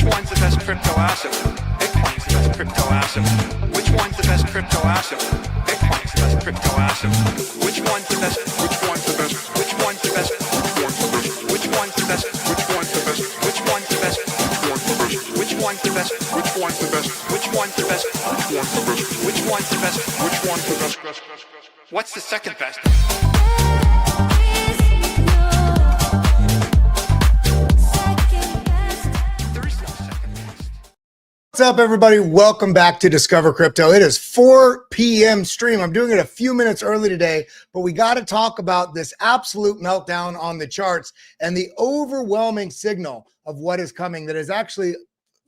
one's the best crypto asset? Bitcoin's the best crypto asset. Which one's the best crypto asset? Bitcoin's the best crypto asset. Which one's the best? Which one's the best? Which one's the best? Which one's the best? Which one's the best? Which one's the best? Which one's the best? Which one's the best? Which one's the best? Which one's the best? Which one's the best? What's the second best? What's up, everybody? Welcome back to Discover Crypto. It is 4 p.m. stream. I'm doing it a few minutes early today, but we got to talk about this absolute meltdown on the charts and the overwhelming signal of what is coming that is actually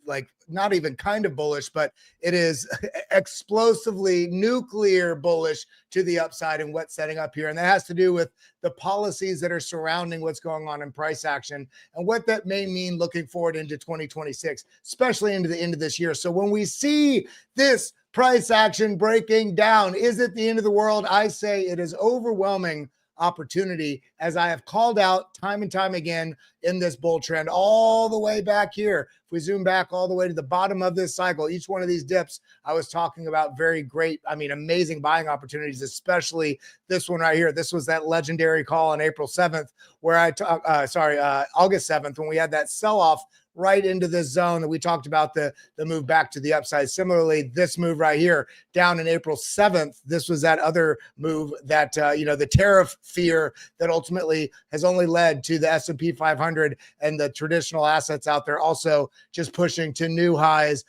like not even kind of bullish, but it is explosively nuclear bullish to the upside and what's setting up here. And that has to do with the policies that are surrounding what's going on in price action and what that may mean looking forward into 2026, especially into the end of this year. So when we see this price action breaking down, is it the end of the world? I say it is overwhelming opportunity, as I have called out time and time again in this bull trend all the way back here. If we zoom back all the way to the bottom of this cycle, each one of these dips, I was talking about very great, amazing buying opportunities, especially this one right here. This was that legendary call on April 7th where August 7th, when we had that sell-off right into this zone that we talked about, the move back to the upside. Similarly, this move right here down in April 7th, this was that other move that, the tariff fear that ultimately has only led to the S&P 500 and the traditional assets out there also just pushing to new highs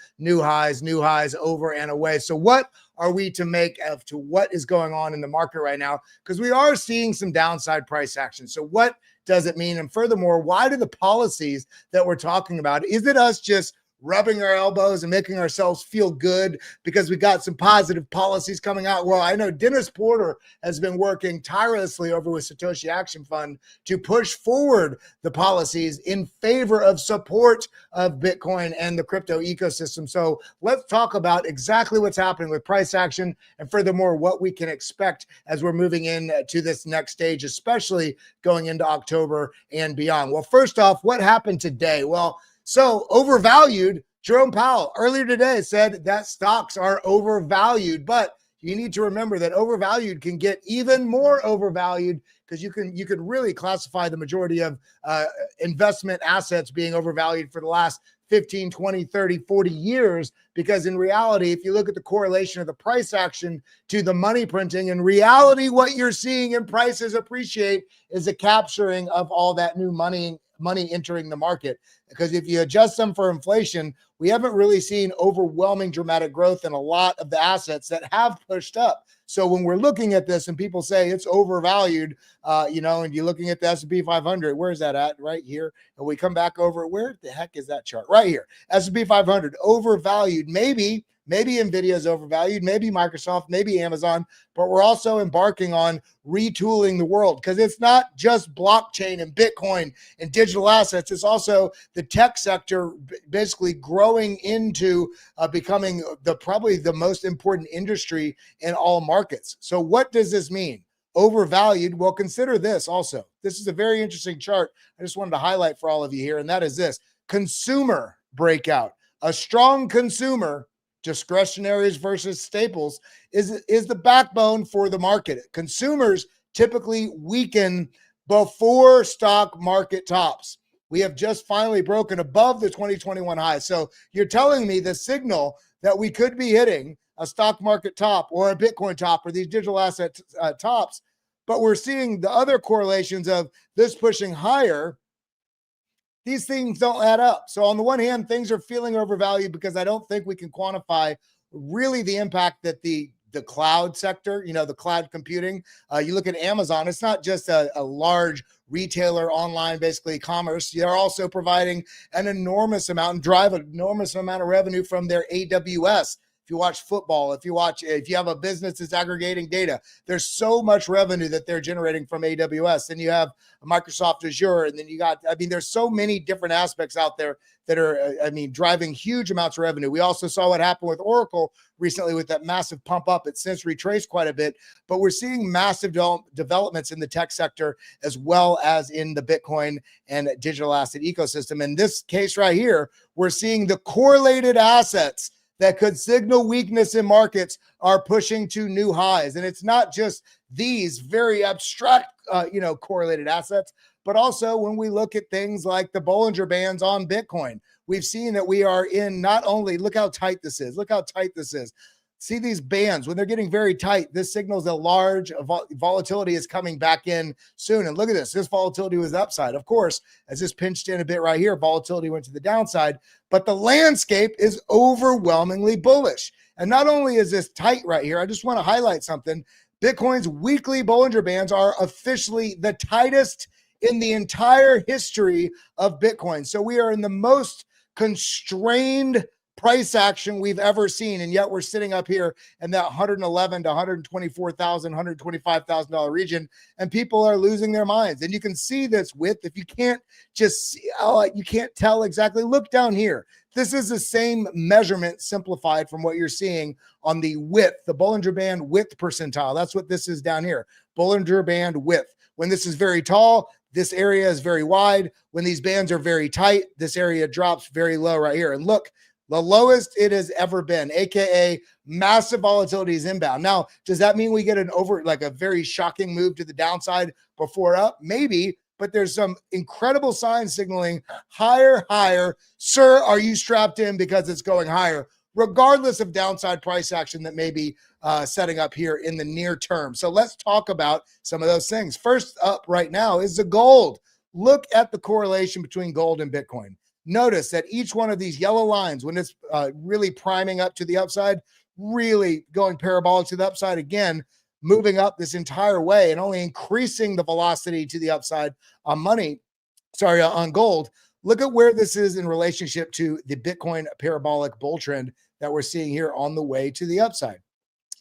over and away. So what are we to make of to what is going on in the market right now? Because we are seeing some downside price action. So what does it mean? And furthermore, why do the policies that we're talking about, is it us just rubbing our elbows and making ourselves feel good because we got some positive policies coming out? Well, I know Dennis Porter has been working tirelessly over with Satoshi Action Fund to push forward the policies in favor of support of Bitcoin and the crypto ecosystem. So let's talk about exactly what's happening with price action and furthermore, what we can expect as we're moving into this next stage, especially going into October and beyond. Well, first off, what happened today? Well, so overvalued, Jerome Powell earlier today said that stocks are overvalued, but you need to remember that overvalued can get even more overvalued because you could really classify the majority of investment assets being overvalued for the last 15, 20, 30, 40 years, because in reality, if you look at the correlation of the price action to the money printing, in reality, what you're seeing in prices appreciate is a capturing of all that new money entering the market. Because if you adjust them for inflation, we haven't really seen overwhelming dramatic growth in a lot of the assets that have pushed up. So when we're looking at this and people say it's overvalued, and you're looking at the S&P 500, where's that at? Right here. And we come back over, where the heck is that chart? Right here. S&P 500 overvalued. Maybe NVIDIA is overvalued, maybe Microsoft, maybe Amazon, but we're also embarking on retooling the world because it's not just blockchain and Bitcoin and digital assets. It's also the tech sector basically growing into becoming probably the most important industry in all markets. So what does this mean? Overvalued. Well, consider this also. This is a very interesting chart I just wanted to highlight for all of you here, and that is this: consumer breakout. A strong consumer, discretionaries versus staples, is the backbone for the market. Consumers typically weaken before stock market tops. We have just finally broken above the 2021 high. So you're telling me the signal that we could be hitting a stock market top or a Bitcoin top or these digital asset tops, but we're seeing the other correlations of this pushing higher. These things don't add up. So on the one hand, things are feeling overvalued because I don't think we can quantify really the impact that the cloud sector, the cloud computing, you look at Amazon, it's not just a large retailer online, basically commerce. They're also providing an enormous amount and drive an enormous amount of revenue from their AWS if you watch football, if you have a business that's aggregating data, there's so much revenue that they're generating from AWS. And you have Microsoft Azure, and then there's so many different aspects out there that are, driving huge amounts of revenue. We also saw what happened with Oracle recently with that massive pump up. It's since retraced quite a bit, but we're seeing massive developments in the tech sector as well as in the Bitcoin and digital asset ecosystem. In this case right here, we're seeing the correlated assets that could signal weakness in markets are pushing to new highs. And it's not just these very abstract, correlated assets, but also when we look at things like the Bollinger Bands on Bitcoin, we've seen that we are in not only, look how tight this is. See these bands, when they're getting very tight, this signals a large volatility is coming back in soon. And look at this volatility was upside. Of course, as this pinched in a bit right here, volatility went to the downside, but the landscape is overwhelmingly bullish. And not only is this tight right here, I just want to highlight something. Bitcoin's weekly Bollinger Bands are officially the tightest in the entire history of Bitcoin. So we are in the most constrained price action we've ever seen, and yet we're sitting up here in that $111,000 to $124,000, $125,000 region, and people are losing their minds. And you can see this width. If you can't just see, you can't tell exactly, look down here. This is the same measurement simplified from what you're seeing on the width, the Bollinger Band width percentile. That's what this is down here, Bollinger Band width. When this is very tall, this area is very wide. When these bands are very tight, this area drops very low right here. And look, the lowest it has ever been, AKA massive volatility is inbound. Now, does that mean we get a very shocking move to the downside before up? Maybe, but there's some incredible signs signaling higher, higher. Sir, are you strapped in because it's going higher? Regardless of downside price action that may be setting up here in the near term. So let's talk about some of those things. First up right now is the gold. Look at the correlation between gold and Bitcoin. Notice that each one of these yellow lines, when it's really priming up to the upside, really going parabolic to the upside again, moving up this entire way and only increasing the velocity to the upside on gold. Look at where this is in relationship to the Bitcoin parabolic bull trend that we're seeing here on the way to the upside.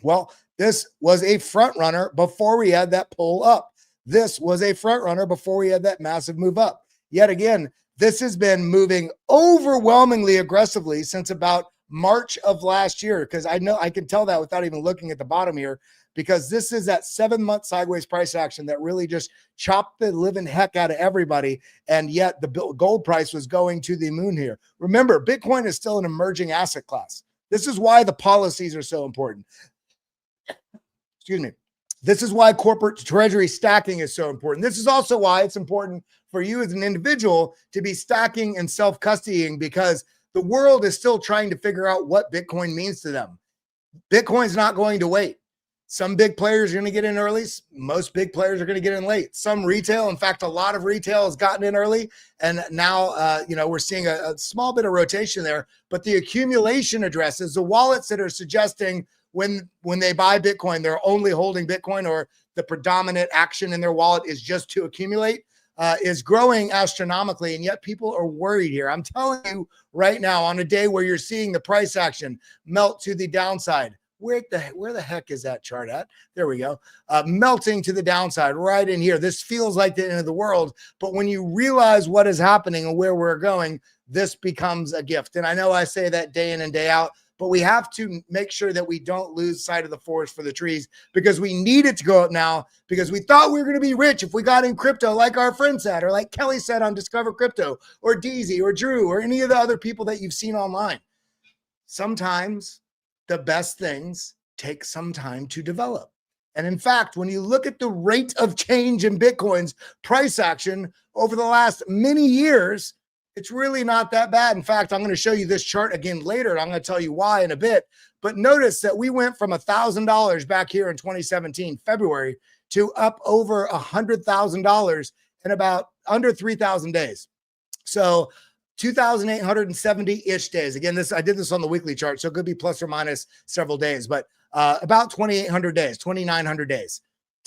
Well, this was a front runner before we had that pull up. This was a front runner before we had that massive move up. Yet again, this has been moving overwhelmingly aggressively since about March of last year, because I know I can tell that without even looking at the bottom here, because this is that 7-month sideways price action that really just chopped the living heck out of everybody. And yet the gold price was going to the moon here. Remember, Bitcoin is still an emerging asset class. This is why the policies are so important. Excuse me. This is why corporate treasury stacking is so important. This is also why it's important for you as an individual to be stacking and self-custodying, because the world is still trying to figure out what Bitcoin means to them. Bitcoin's not going to wait. Some big players are going to get in early. Most big players are going to get in late. Some retail, in fact, a lot of retail has gotten in early. And now, we're seeing a small bit of rotation there. But the accumulation addresses, the wallets that are suggesting when they buy Bitcoin, they're only holding Bitcoin, or the predominant action in their wallet is just to accumulate, is growing astronomically. And yet people are worried here. I'm telling you right now, on a day where you're seeing the price action melt to the downside, where the heck is that chart at? There we go. Melting to the downside right in here. This feels like the end of the world. But when you realize what is happening and where we're going, this becomes a gift. And I know I say that day in and day out, but we have to make sure that we don't lose sight of the forest for the trees, because we need it to go up now, because we thought we were going to be rich if we got in crypto, like our friend said, or like Kelly said on Discover Crypto, or Deezy, or Drew, or any of the other people that you've seen online. Sometimes the best things take some time to develop. And in fact, when you look at the rate of change in Bitcoin's price action over the last many years, it's really not that bad. In fact, I'm going to show you this chart again later, and I'm going to tell you why in a bit. But notice that we went from $1,000 back here in 2017, February, to up over $100,000 in about under 3,000 days. So 2,870-ish days. Again, I did this on the weekly chart, so it could be plus or minus several days, but about 2,800 days, 2,900 days.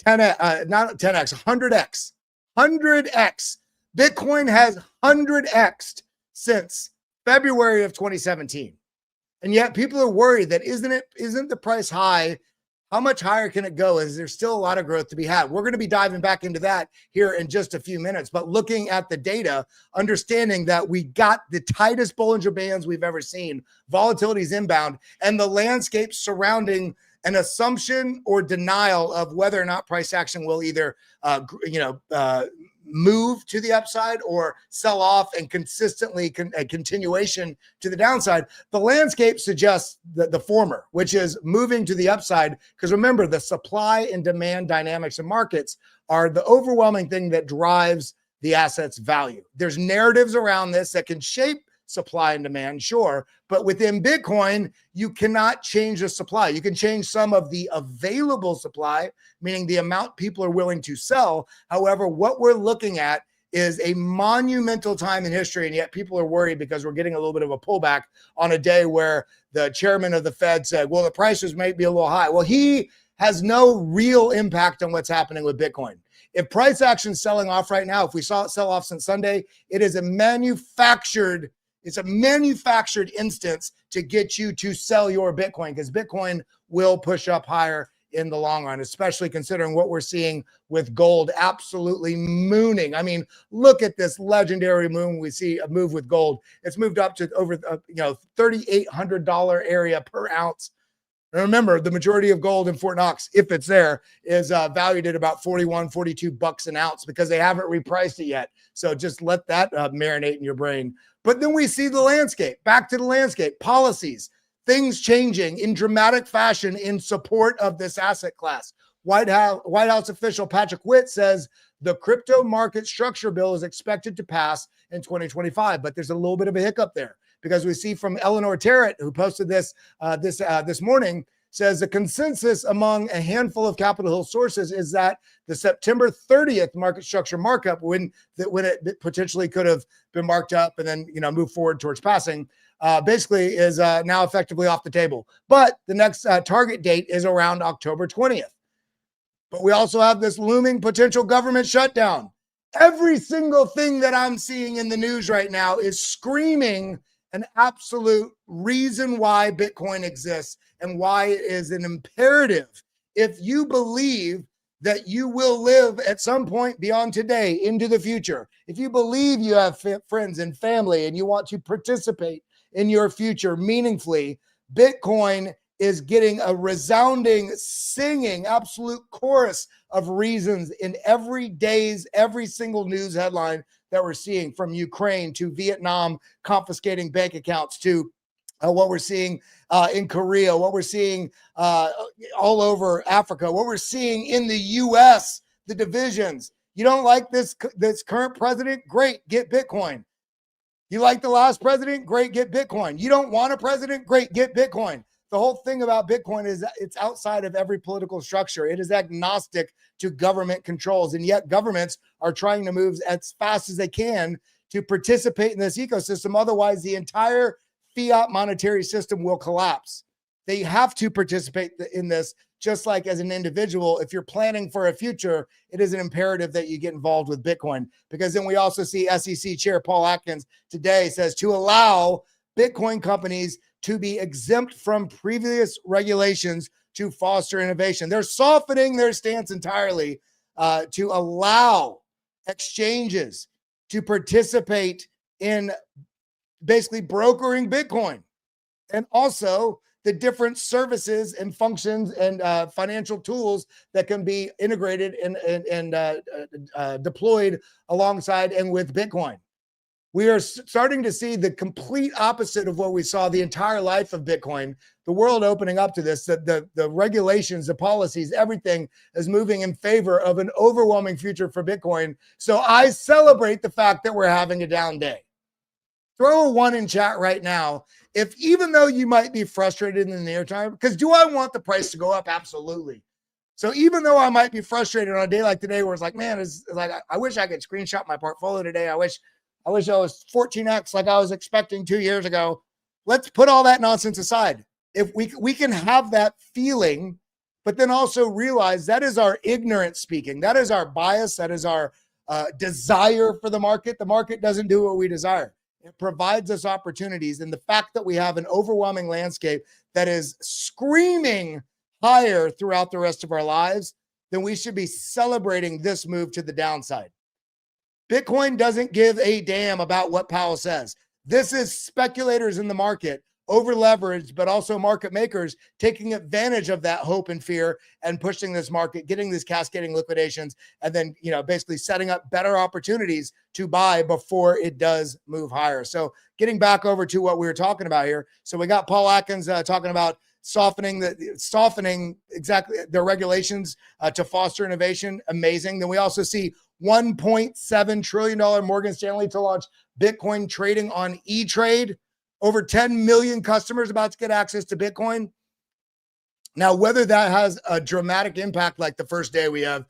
10x, not 10x, 100x. 100x. Bitcoin has 100x'd since February of 2017. And yet people are worried that isn't the price high? How much higher can it go? Is there still a lot of growth to be had? We're going to be diving back into that here in just a few minutes. But looking at the data, understanding that we got the tightest Bollinger Bands we've ever seen, volatility is inbound, and the landscape surrounding an assumption or denial of whether or not price action will either, move to the upside or sell off and consistently a continuation to the downside. The landscape suggests the former, which is moving to the upside. Because remember, the supply and demand dynamics of markets are the overwhelming thing that drives the asset's value. There's narratives around this that can shape supply and demand, sure, but within Bitcoin, you cannot change the supply. You can change some of the available supply, meaning the amount people are willing to sell. However, what we're looking at is a monumental time in history, and yet people are worried because we're getting a little bit of a pullback on a day where the chairman of the Fed said, well, the prices may be a little high. Well, he has no real impact on what's happening with Bitcoin. If price action selling off right now, if we saw it sell off since Sunday, it's a manufactured instance to get you to sell your Bitcoin, because Bitcoin will push up higher in the long run, especially considering what we're seeing with gold absolutely mooning. I mean, look at this legendary moon. We see a move with gold. It's moved up to over $3,800 area per ounce. And remember, the majority of gold in Fort Knox, if it's there, is valued at about 41, 42 bucks an ounce because they haven't repriced it yet. So just let that marinate in your brain. But then we see the landscape, back to the landscape, policies, things changing in dramatic fashion in support of this asset class. White House official Patrick Witt says the crypto market structure bill is expected to pass in 2025, but there's a little bit of a hiccup there because we see from Eleanor Terrett, who posted this this morning, says the consensus among a handful of Capitol Hill sources is that the September 30th market structure markup, when it potentially could have been marked up and then move forward towards passing, basically is now effectively off the table. But the next target date is around October 20th. But we also have this looming potential government shutdown. Every single thing that I'm seeing in the news right now is screaming an absolute reason why Bitcoin exists and why it is an imperative. If you believe that you will live at some point beyond today into the future, if you believe you have friends and family and you want to participate in your future meaningfully, Bitcoin is getting a resounding, singing, absolute chorus of reasons in every single news headline that we're seeing, from Ukraine to Vietnam confiscating bank accounts to what we're seeing in Korea, what we're seeing all over Africa, what we're seeing in the U.S., the divisions. You don't like this current president? Great, get Bitcoin. You like the last president? Great, get Bitcoin. You don't want a president? Great, get Bitcoin. The whole thing about Bitcoin is that it's outside of every political structure. It is agnostic to government controls, and yet governments are trying to move as fast as they can to participate in this ecosystem. Otherwise, the entire fiat monetary system will collapse. They have to participate in this, just like as an individual. If you're planning for a future, it is an imperative that you get involved with Bitcoin, because then we also see SEC Chair Paul Atkins today says to allow Bitcoin companies to be exempt from previous regulations to foster innovation. They're softening their stance entirely to allow exchanges to participate in basically brokering Bitcoin, and also the different services and functions and financial tools that can be integrated and deployed alongside and with Bitcoin. We are starting to see the complete opposite of what we saw the entire life of Bitcoin, the world opening up to this, the regulations, the policies, everything is moving in favor of an overwhelming future for Bitcoin. So I celebrate the fact that we're having a down day. Throw a 1 in chat right now. If even though you might be frustrated in the near term, because do I want the price to go up? Absolutely. So even though I might be frustrated on a day like today, where it's like, man, it's like, I wish I could screenshot my portfolio today. I wish I was 14x like I was expecting 2 years ago. Let's put all that nonsense aside. If we can have that feeling, but then also realize that is our ignorance speaking. That is our bias. That is our desire for the market. The market doesn't do what we desire. It provides us opportunities. And the fact that we have an overwhelming landscape that is screaming higher throughout the rest of our lives, then we should be celebrating this move to the downside. Bitcoin doesn't give a damn about what Powell says. This is speculators in the market, over leveraged, but also market makers taking advantage of that hope and fear and pushing this market, getting these cascading liquidations, and then, basically setting up better opportunities to buy before it does move higher. So getting back over to what we were talking about here. So we got Paul Atkins talking about softening exactly the regulations to foster innovation. Amazing. Then we also see $1.7 trillion Morgan Stanley to launch Bitcoin trading on E-Trade. Over 10 million customers about to get access to Bitcoin. Now, whether that has a dramatic impact, like the first day we have,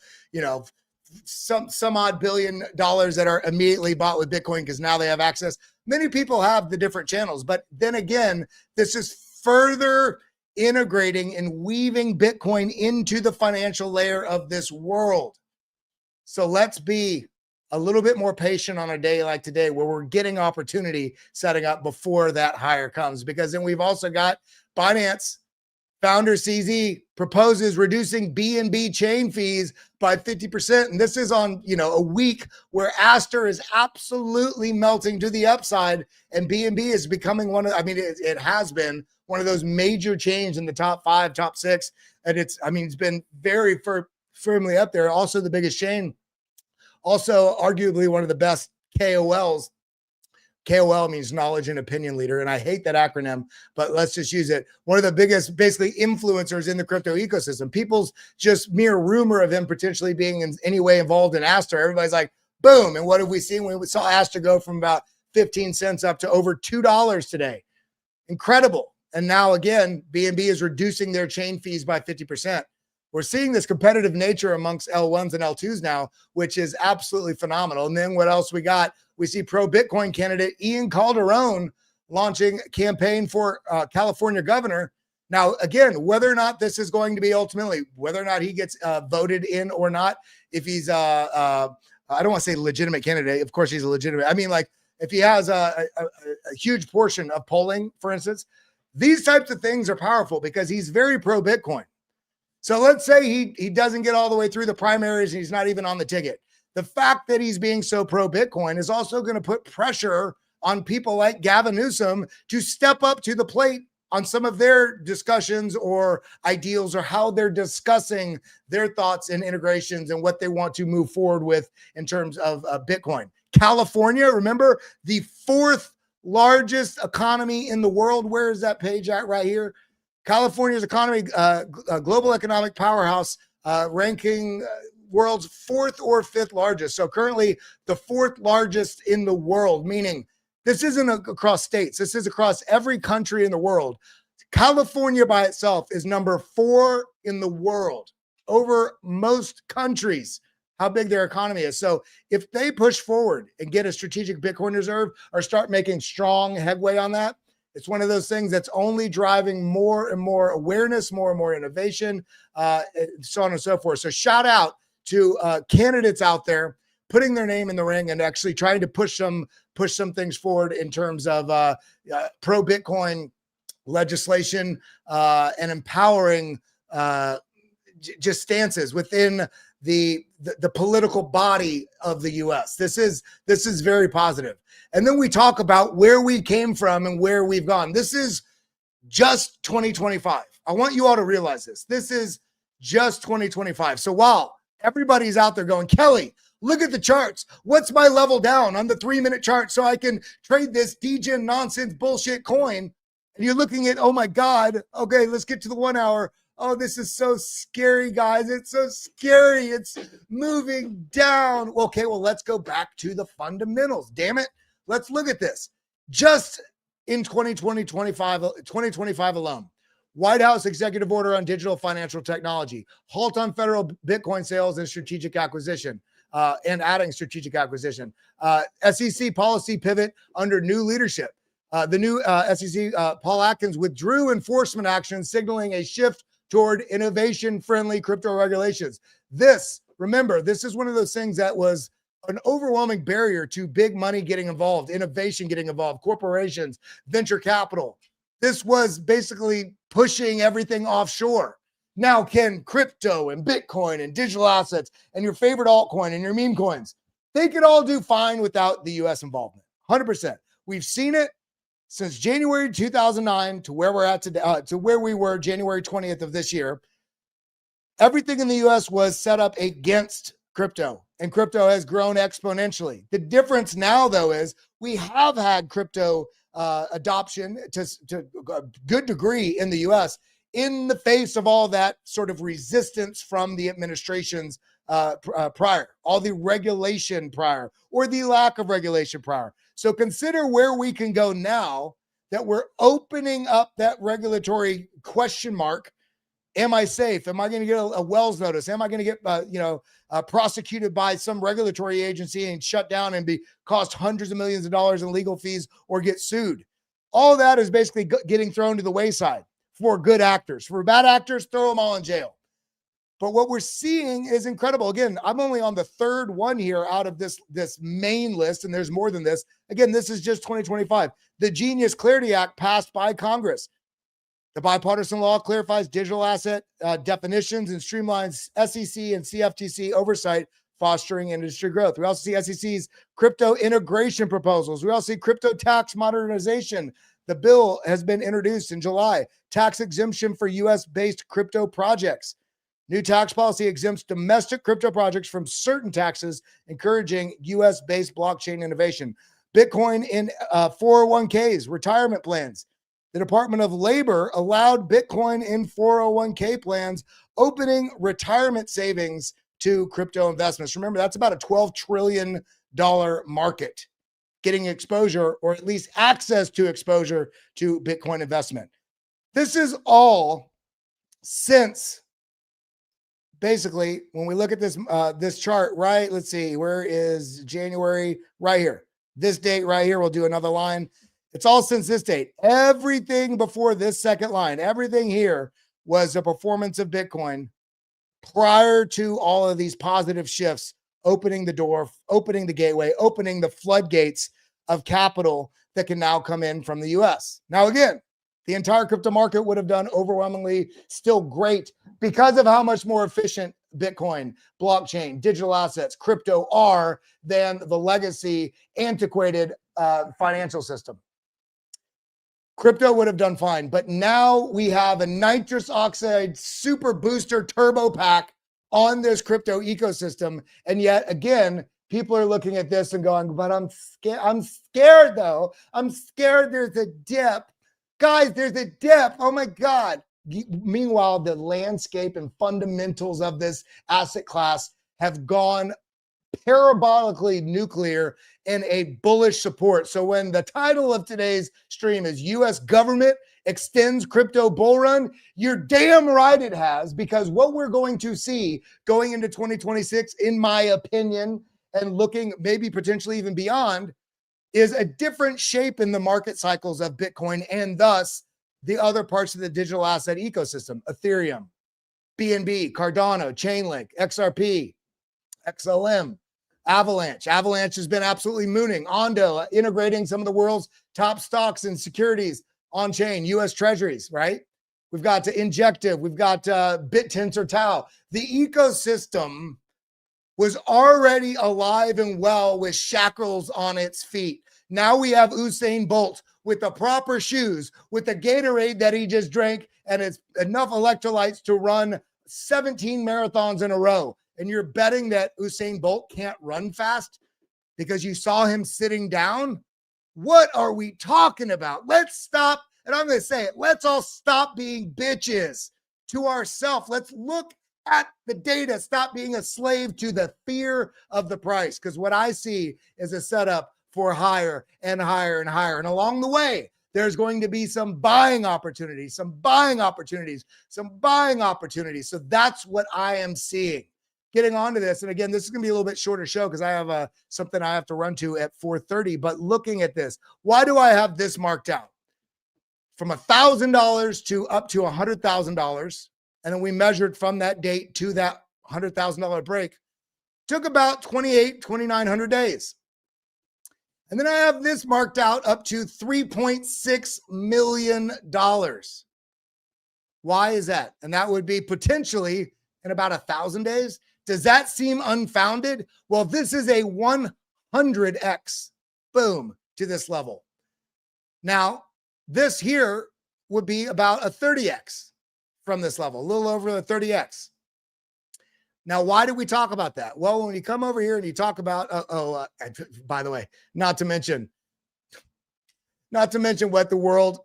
some odd $1 billion that are immediately bought with Bitcoin because now they have access. Many people have the different channels, but then again, this is further integrating and weaving Bitcoin into the financial layer of this world. So let's be a little bit more patient on a day like today where we're getting opportunity setting up before that higher comes, because then we've also got Binance founder CZ proposes reducing BNB chain fees by 50%. And this is on, a week where Aster is absolutely melting to the upside, and BNB is becoming it has been one of those major chains in the top 5, top 6. And it's been very firmly up there. Also the biggest chain. Also, arguably one of the best KOLs. KOL means knowledge and opinion leader, and I hate that acronym, but let's just use it. One of the biggest, basically, influencers in the crypto ecosystem. People's just mere rumor of him potentially being in any way involved in Aster, everybody's like, boom. And what have we seen? We saw Aster go from about 15 cents up to over $2 today. Incredible. And now, again, BNB is reducing their chain fees by 50%. We're seeing this competitive nature amongst L1s and L2s now, which is absolutely phenomenal. And then what else we got? We see pro-Bitcoin candidate Ian Calderon launching a campaign for California governor. Now, again, whether or not this is going to be ultimately, whether or not he gets voted in or not, if he's, I don't want to say legitimate candidate. Of course, he's a legitimate. If he has a huge portion of polling, for instance, these types of things are powerful because he's very pro-Bitcoin. So let's say he doesn't get all the way through the primaries and he's not even on the ticket. The fact that he's being so pro-Bitcoin is also going to put pressure on people like Gavin Newsom to step up to the plate on some of their discussions or ideals, or how they're discussing their thoughts and integrations and what they want to move forward with in terms of Bitcoin. California, remember, the 4th largest economy in the world. Where is that page at right here? California's economy, global economic powerhouse, ranking world's 4th or 5th largest. So currently the 4th largest in the world, meaning this isn't across states. This is across every country in the world. California by itself is number 4 in the world over most countries, how big their economy is. So if they push forward and get a strategic Bitcoin reserve or start making strong headway on that, it's one of those things that's only driving more and more awareness, more and more innovation, so on and so forth. So shout out to candidates out there putting their name in the ring and actually trying to push some things forward in terms of pro-Bitcoin legislation and empowering just stances within the political body of the U.S. This is very positive. And then we talk about where we came from and where we've gone. This is just 2025. I want you all to realize this. This is just 2025. So while everybody's out there going, Kelly, look at the charts. What's my level down on the 3-minute chart so I can trade this degen nonsense bullshit coin? And you're looking at, oh my God, okay, let's get to the 1 hour. Oh, this is so scary, guys. It's so scary. It's moving down. Okay, well, let's go back to the fundamentals. Damn it. Let's look at this. Just in 2025 alone, White House executive order on digital financial technology, halt on federal Bitcoin sales and strategic acquisition, and adding strategic acquisition. SEC policy pivot under new leadership. The new SEC, Paul Atkins, withdrew enforcement action, signaling a shift toward innovation-friendly crypto regulations. Remember, this is one of those things that was an overwhelming barrier to big money getting involved, innovation getting involved, corporations, venture capital. This was basically pushing everything offshore. Now, can crypto and Bitcoin and digital assets and your favorite altcoin and your meme coins, they could all do fine without the US involvement. 100%. We've seen it since January 2009 to where we're at today, to where we were January 20th of this year. Everything in the US was set up against crypto, and crypto has grown exponentially. The difference now, though, is we have had crypto adoption to a good degree in the US in the face of all that sort of resistance from the administrations prior, all the regulation prior, or the lack of regulation prior. So consider where we can go now that we're opening up that regulatory question mark. Am I safe? Am I going to get a Wells notice? Am I going to get, prosecuted by some regulatory agency and shut down and be cost hundreds of millions of dollars in legal fees or get sued? All that is basically getting thrown to the wayside for good actors. For bad actors, throw them all in jail. But what we're seeing is incredible. Again, I'm only on the third one here out of this main list, and there's more than this. Again, this is just 2025. The Genius Clarity Act passed by Congress. The bipartisan law clarifies digital asset definitions and streamlines SEC and CFTC oversight, fostering industry growth. We also see SEC's crypto integration proposals. We also see crypto tax modernization. The bill has been introduced in July. Tax exemption for U.S.-based crypto projects. New tax policy exempts domestic crypto projects from certain taxes, encouraging U.S.-based blockchain innovation. Bitcoin in 401ks, retirement plans. The Department of Labor allowed Bitcoin in 401k plans, opening retirement savings to crypto investments. Remember, that's about a $12 trillion market, getting exposure or at least access to exposure to Bitcoin investment. This is all since basically, when we look at this chart, right? Let's see, where is January? Right here. This date right here, we'll do another line. It's all since this date. Everything before this second line, everything here was a performance of Bitcoin prior to all of these positive shifts, opening the door, opening the gateway, opening the floodgates of capital that can now come in from the US. Now, again, the entire crypto market would have done overwhelmingly still great because of how much more efficient Bitcoin, blockchain, digital assets, crypto are than the legacy, antiquated financial system. Crypto would have done fine, but now we have a nitrous oxide super booster turbo pack on this crypto ecosystem. And yet again, people are looking at this and going, but I'm scared though. I'm scared there's a dip. Guys, there's a dip. Oh my God. Meanwhile, the landscape and fundamentals of this asset class have gone parabolically nuclear in a bullish support. So when the title of today's stream is US government extends crypto bull run, you're damn right it has, because what we're going to see going into 2026, in my opinion, and looking maybe potentially even beyond, is a different shape in the market cycles of Bitcoin and thus the other parts of the digital asset ecosystem: Ethereum, BNB, Cardano, Chainlink, XRP, XLM, Avalanche. Avalanche has been absolutely mooning. Ondo, integrating some of the world's top stocks and securities on chain, US treasuries, right? We've got Injective, we've got BitTensor Tau. The ecosystem was already alive and well with shackles on its feet. Now we have Usain Bolt with the proper shoes, with the Gatorade that he just drank, and it's enough electrolytes to run 17 marathons in a row. And you're betting that Usain Bolt can't run fast because you saw him sitting down? What are we talking about? Let's stop. And I'm going to say it. Let's all stop being bitches to ourselves. Let's look at the data. Stop being a slave to the fear of the price. Because what I see is a setup for higher and higher and higher. And along the way, there's going to be some buying opportunities, some buying opportunities, some buying opportunities. So that's what I am seeing. Getting onto this, and again, this is going to be a little bit shorter show because I have something I have to run to at 4:30. But looking at this, why do I have this marked down? From $1,000 to up to $100,000, and then we measured from that date to that $100,000 break. Took about 2,900 days. And then I have this marked out up to $3.6 million. Why is that? And that would be potentially in about 1,000 days. Does that seem unfounded? Well, this is a 100x boom to this level. Now, this here would be about a 30x from this level, a little over a 30x. Now, why do we talk about that? Well, when you come over here and you talk about, by the way, not to mention what the world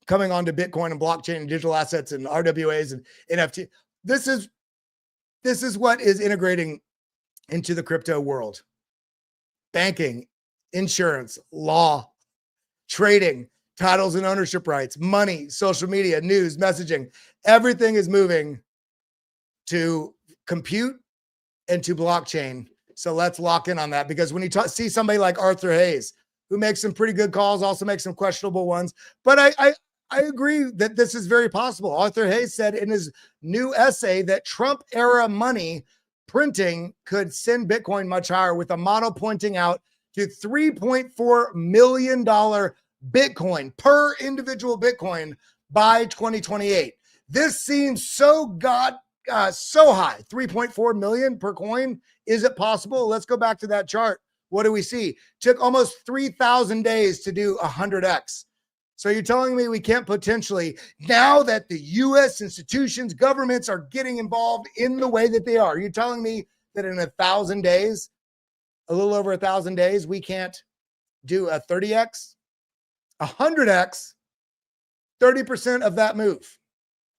coming onto Bitcoin and blockchain and digital assets and RWAs and NFT. This is what is integrating into the crypto world. Banking, insurance, law, trading, titles and ownership rights, money, social media, news, messaging. Everything is moving to compute and to blockchain. So let's lock in on that, because when you see somebody like Arthur Hayes, who makes some pretty good calls, also makes some questionable ones, but I agree that this is very possible. Arthur Hayes said in his new essay that Trump era money printing could send Bitcoin much higher, with a model pointing out to $3.4 million Bitcoin per individual Bitcoin by 2028. This seems so so high. 3.4 million per coin. Is it possible? Let's go back to that chart. What do we see? Took almost 3,000 days to do 100x. So you're telling me we can't potentially, now that the U.S. institutions, governments are getting involved in the way that they are, you're telling me that in 1,000 days, a little over 1,000 days, we can't do a 30x, 100x, 30% of that move?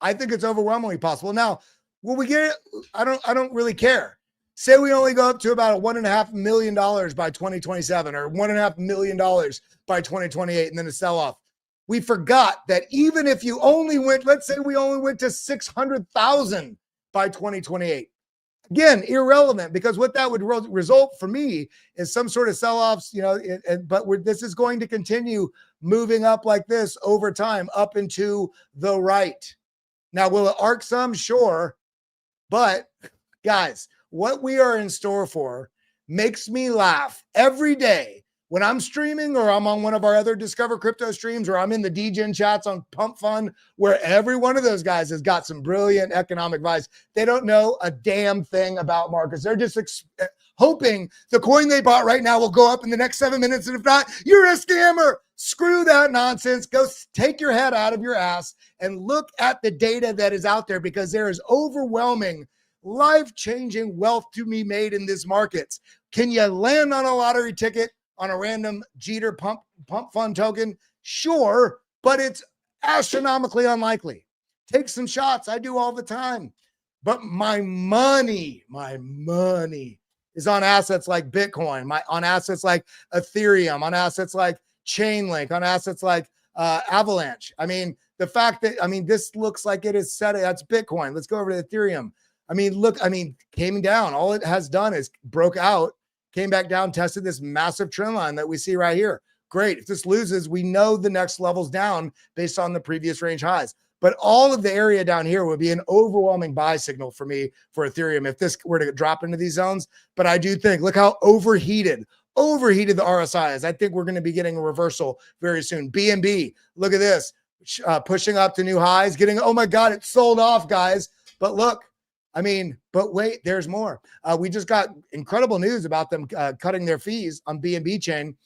I think it's overwhelmingly possible. Now, will we get it? I don't really care. Say we only go up to about $1.5 million by 2027, or $1.5 million by 2028, and then a sell-off. We forgot that even if you only went, let's say we only went to 600,000 by 2028. Again, irrelevant, because what that would result for me is some sort of sell-offs, but this is going to continue moving up like this over time, up and to the right. Now, will it arc some? Sure. But guys, what we are in store for makes me laugh every day when I'm streaming, or I'm on one of our other Discover Crypto streams, or I'm in the DGen chats on Pump Fund, where every one of those guys has got some brilliant economic advice. They don't know a damn thing about markets. They're just hoping the coin they bought right now will go up in the next 7 minutes. And if not, you're a scammer. Screw that nonsense. Go take your head out of your ass and look at the data that is out there, because there is overwhelming, life-changing wealth to be made in this markets. Can you land on a lottery ticket on a random Jeter pump fund token? Sure, but it's astronomically unlikely. Take some shots. I do all the time. But my money is on assets like Bitcoin, on assets like Ethereum, on assets like Chainlink, on assets like Avalanche. I mean, the fact that, this looks like it is set. That's Bitcoin. Let's go over to Ethereum. Came down. All it has done is broke out, came back down, tested this massive trend line that we see right here. Great. If this loses, we know the next level's down based on the previous range highs. But all of the area down here would be an overwhelming buy signal for me for Ethereum if this were to drop into these zones. But I do think, look how overheated the RSI is. I think we're going to be getting a reversal very soon. BNB, look at this, pushing up to new highs, oh my God, it's sold off, guys. But look, but wait, there's more. We just got incredible news about them cutting their fees on BNB chain.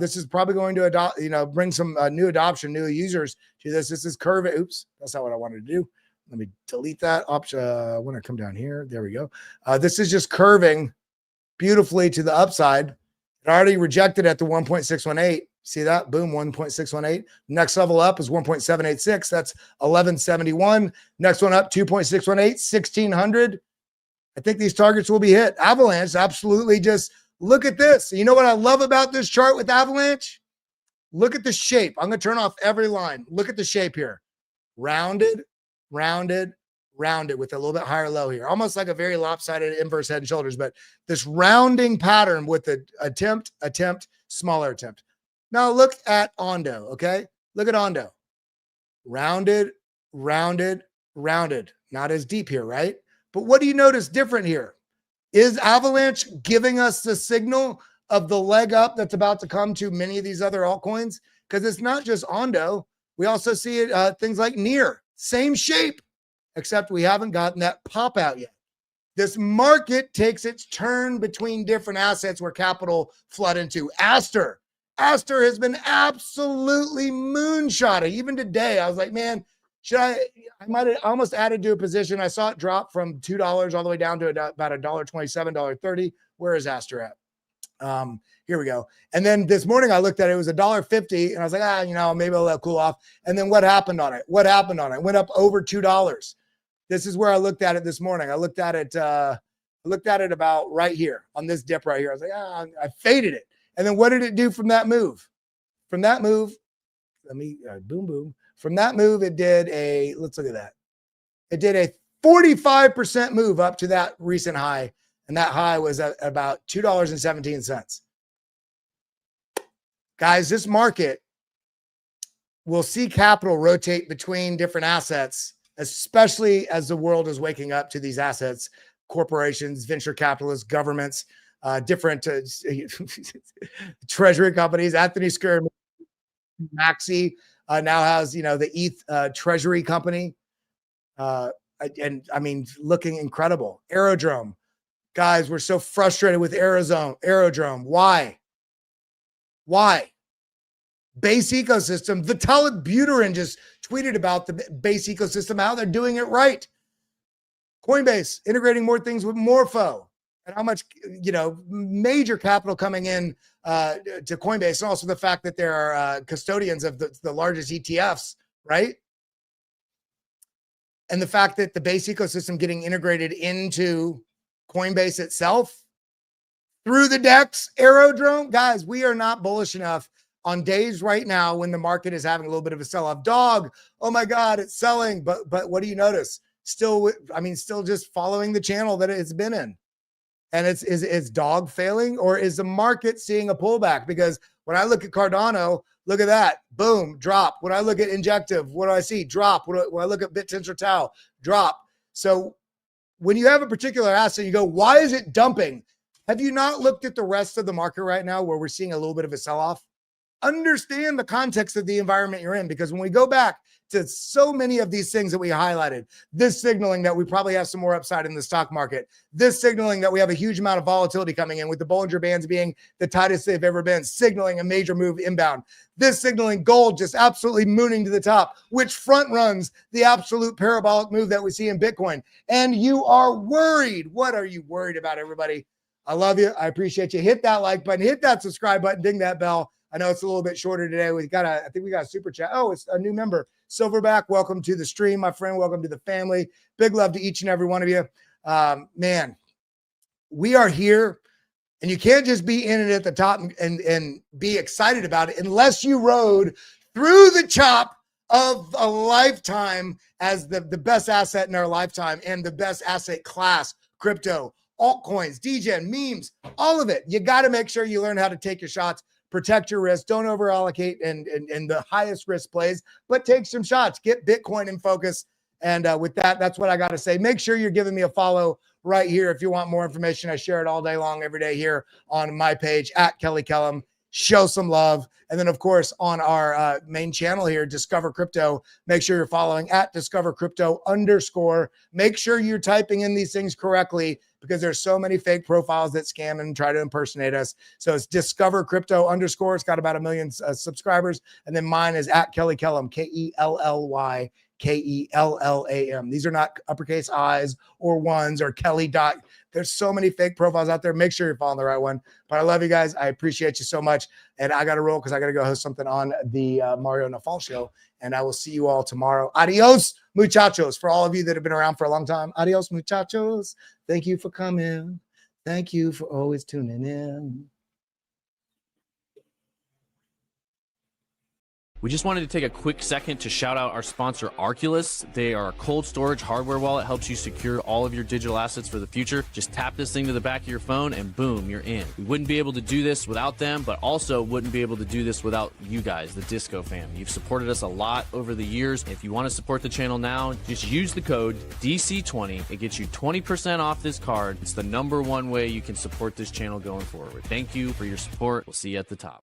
This is probably going to bring some new adoption, new users to this. This is curving. Oops, that's not what I wanted to do. Let me delete that option. I want to come down here. There we go. This is just curving beautifully to the upside. It already rejected at the 1.618. See that? Boom, 1.618. Next level up is 1.786. That's 1171. Next one up, 2.618, 1600. I think these targets will be hit. Avalanche, absolutely. Just look at this. You know what I love about this chart with Avalanche? Look at the shape. I'm going to turn off every line. Look at the shape here. Rounded, rounded, rounded with a little bit higher low here. Almost like a very lopsided inverse head and shoulders, but this rounding pattern with the attempt, smaller attempt. Now look at Ondo, okay? Look at Ondo. Rounded, rounded, rounded. Not as deep here, right? But what do you notice different here? Is Avalanche giving us the signal of the leg up that's about to come to many of these other altcoins? Because it's not just Ondo. We also see it, things like Near, same shape, except we haven't gotten that pop out yet. This market takes its turn between different assets where capital flood into. Aster has been absolutely moonshotting. Even today, I was like, man, I might have almost added to a position. I saw it drop from $2 all the way down to about $1.27, $1.30. Where is Aster at? Here we go. And then this morning I looked at it, it was $1.50, and I was like, maybe I'll let it cool off. And then what happened on it? It went up over $2. This is where I looked at it this morning. I looked at it about right here on this dip right here. I was like, I faded it. And then what did it do from that move? From that move, boom. From that move, it did let's look at that. It did a 45% move up to that recent high. And that high was at about $2.17. Guys, this market will see capital rotate between different assets, especially as the world is waking up to these assets, corporations, venture capitalists, governments, different treasury companies. Anthony Square Maxi now has, the ETH treasury company. And I mean, looking incredible. Aerodrome. Guys, we're so frustrated with Aerodrome. Why? Base ecosystem. Vitalik Buterin just tweeted about the base ecosystem, how they're doing it right. Coinbase integrating more things with Morpho, and how much, major capital coming in to Coinbase, and also the fact that there are custodians of the largest ETFs, right? And the fact that the base ecosystem getting integrated into Coinbase itself through the DEX, Aerodrome. Guys, we are not bullish enough on days right now when the market is having a little bit of a sell-off. Dog, oh my God, it's selling. But what do you notice? Still just following the channel that it's been in. And is dog failing, or is the market seeing a pullback? Because when I look at Cardano, look at that, boom, drop. When I look at Injective, what do I see? Drop. When I look at BitTensor Tau, drop. So when you have a particular asset, you go, why is it dumping? Have you not looked at the rest of the market right now where we're seeing a little bit of a sell-off? Understand the context of the environment you're in, because when we go back to so many of these things that we highlighted, this signaling that we probably have some more upside in the stock market, this signaling that we have a huge amount of volatility coming in with the Bollinger Bands being the tightest they've ever been, signaling a major move inbound, this signaling gold just absolutely mooning to the top, which front runs the absolute parabolic move that we see in Bitcoin. And you are worried. What are you worried about, everybody? I love you. I appreciate you. Hit that like button, hit that subscribe button, ding that bell. I know it's a little bit shorter today. I think we got a super chat. Oh, it's a new member. Silverback, welcome to the stream, my friend. Welcome to the family. Big love to each and every one of you. Man, we are here, and you can't just be in it at the top and be excited about it unless you rode through the chop of a lifetime as the best asset in our lifetime and the best asset class, crypto, altcoins, degen, memes, all of it. You got to make sure you learn how to take your shots. Protect your risk. Don't over allocate and the highest risk plays, but take some shots. Get Bitcoin in focus. And with that, that's what I got to say. Make sure you're giving me a follow right here if you want more information. I share it all day long, every day here on my page at Kelly Kellum. Show some love. And then, of course, on our main channel here, Discover Crypto, make sure you're following at Discover Crypto _. Make sure you're typing in these things correctly, because there's so many fake profiles that scam and try to impersonate us. So it's Discover Crypto _. It's got about 1 million subscribers. And then mine is at Kelly Kellum, KELLY KELLAM. These are not uppercase I's or ones or Kelly dot. There's so many fake profiles out there. Make sure you're following the right one. But I love you guys. I appreciate you so much. And I got to roll because I got to go host something on the Mario Nafal show. And I will see you all tomorrow. Adios, muchachos. For all of you that have been around for a long time. Adios, muchachos. Thank you for coming. Thank you for always tuning in. We just wanted to take a quick second to shout out our sponsor, Arculus. They are a cold storage hardware wallet, helps you secure all of your digital assets for the future. Just tap this thing to the back of your phone and boom, you're in. We wouldn't be able to do this without them, but also wouldn't be able to do this without you guys, the Disco fam. You've supported us a lot over the years. If you want to support the channel now, just use the code DC20. It gets you 20% off this card. It's the #1 way you can support this channel going forward. Thank you for your support. We'll see you at the top.